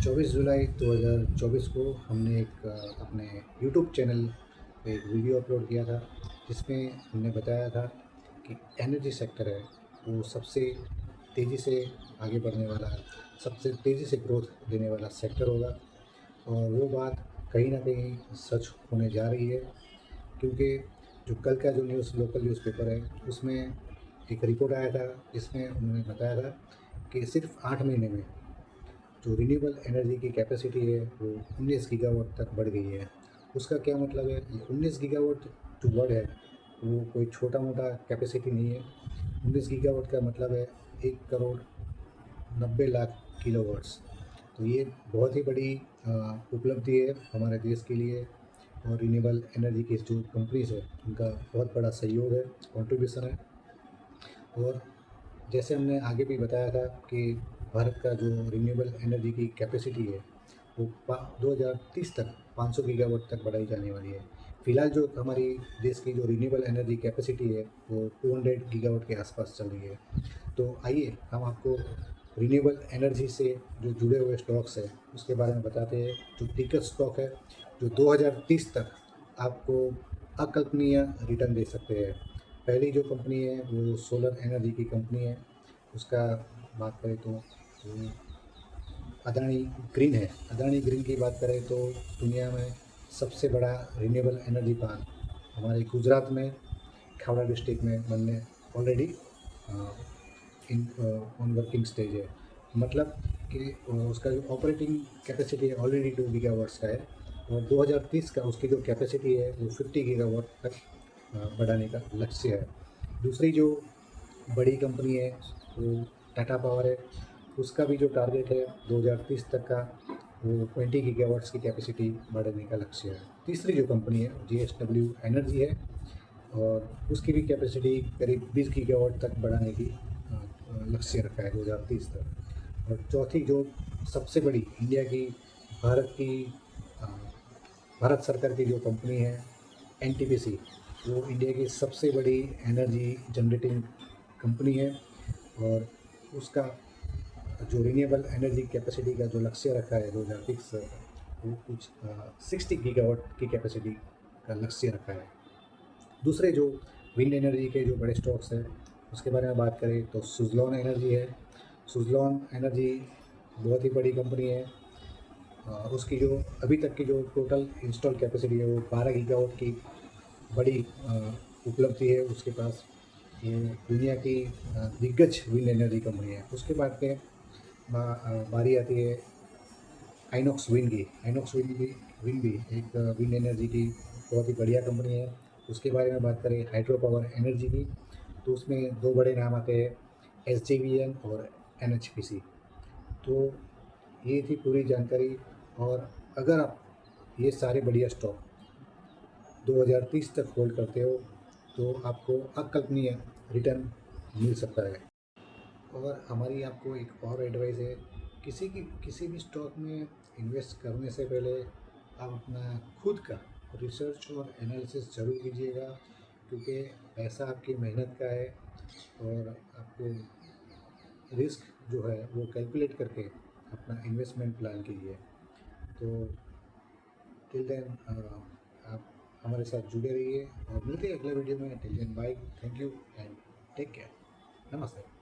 24 जुलाई 2024 को हमने एक अपने यूट्यूब चैनल पे एक वीडियो अपलोड किया था, जिसमें हमने बताया था कि एनर्जी सेक्टर है वो सबसे तेज़ी से आगे बढ़ने वाला, सबसे तेज़ी से ग्रोथ देने वाला सेक्टर होगा। और वो बात कहीं न कहीं सच होने जा रही है, क्योंकि जो कल का जो लोकल न्यूज़पेपर है, उसमें एक रिपोर्ट आया था जिसमें उन्होंने बताया था कि सिर्फ़ 8 महीने में जो रिन्यूएबल एनर्जी की कैपेसिटी है वो 19 गीगावाट तक बढ़ गई है। उसका क्या मतलब है, ये 19 गीगावाट जो वर्ड है वो कोई छोटा-मोटा कैपेसिटी नहीं है। 19 गीगावाट का मतलब है 1 करोड़ 90 लाख किलोवाट्स। तो ये बहुत ही बड़ी उपलब्धि है हमारे देश के लिए, और रिन्यूएबल एनर्जी की जो कंपनीज़ है उनका बहुत बड़ा सहयोग है, कंट्रीब्यूशन है। और जैसे हमने आगे भी बताया था कि भारत का जो रिन्यूएबल एनर्जी की कैपेसिटी है वो 2030 तक 500 गीगावाट तक बढ़ाई जाने वाली है। फिलहाल जो हमारी देश की जो रिन्यूएबल एनर्जी कैपेसिटी है वो 200 गीगावाट के आसपास चल रही है। तो आइए हम आपको रिन्यूएबल एनर्जी से जो जुड़े हुए स्टॉक्स हैं उसके बारे में बताते हैं। जो दिग्गज स्टॉक है जो 2030 तक आपको अकल्पनीय रिटर्न दे सकते हैं। पहली जो कंपनी है वो सोलर एनर्जी की कंपनी है। उसका बात करें तो वो अदानी ग्रीन है। अदानी ग्रीन की बात करें तो दुनिया में सबसे बड़ा रिन्यूएबल एनर्जी प्लांट हमारे गुजरात में खावड़ा डिस्ट्रिक्ट में बनने already in on working stage है। मतलब कि उसका जो ऑपरेटिंग कैपेसिटी है ऑलरेडी 2 गीगावाट्स का है, और 2030 का उसकी जो कैपेसिटी है वो 50 गीगावाट तक बढ़ाने का लक्ष्य है। दूसरी जो बड़ी कंपनी है वो टाटा पावर है। उसका भी जो टारगेट है 2030 तक का वो 20 गीगावाट्स की कैपेसिटी बढ़ाने का लक्ष्य है। तीसरी जो कंपनी है JSW एनर्जी है, और उसकी भी कैपेसिटी करीब 20 गीगावाट तक बढ़ाने की लक्ष्य रखा है 2030 तक। और चौथी जो सबसे बड़ी इंडिया की भारत की अ, भारत सरकार की जो कंपनी है NTPC, वो इंडिया की सबसे बड़ी एनर्जी जनरेटिंग कंपनी है। और उसका जो रिन्यूएबल एनर्जी कैपेसिटी का जो लक्ष्य रखा है 2030 वो कुछ 60 गीगावाट की कैपेसिटी का लक्ष्य रखा है। दूसरे जो विंड एनर्जी के जो बड़े स्टॉक्स हैं उसके बारे में बात करें तो सुज़लॉन एनर्जी है। सुज़लॉन एनर्जी बहुत ही बड़ी कंपनी है। उसकी जो अभी तक की जो टोटल इंस्टॉल कैपेसिटी है वो 12 गीगावाट की बड़ी उपलब्धि है उसके पास। ये दुनिया की दिग्गज विंड एनर्जी कंपनी है। उसके बाद में बारी आती है आइनॉक्स विंड की। आइनॉक्स विंड भी एक विंड एनर्जी की बहुत ही बढ़िया कंपनी है। उसके बारे में बात करें हाइड्रो पावर एनर्जी की, तो उसमें दो बड़े नाम आते हैं SJVN और NHPC। तो ये थी पूरी जानकारी। और अगर आप ये सारे बढ़िया स्टॉक 2030 तक होल्ड करते हो तो आपको अकल्पनीय रिटर्न मिल सकता है। और हमारी आपको एक और एडवाइस है, किसी भी स्टॉक में इन्वेस्ट करने से पहले आप अपना खुद का रिसर्च और एनालिसिस ज़रूर कीजिएगा, क्योंकि पैसा आपकी मेहनत का है। और आपको रिस्क जो है वो कैलकुलेट करके अपना इन्वेस्टमेंट प्लान कीजिए। तो टिल देन आप हमारे साथ जुड़े रहिए और मिलते हैं अगले वीडियो में। Till then bye, thank you and take care. नमस्ते।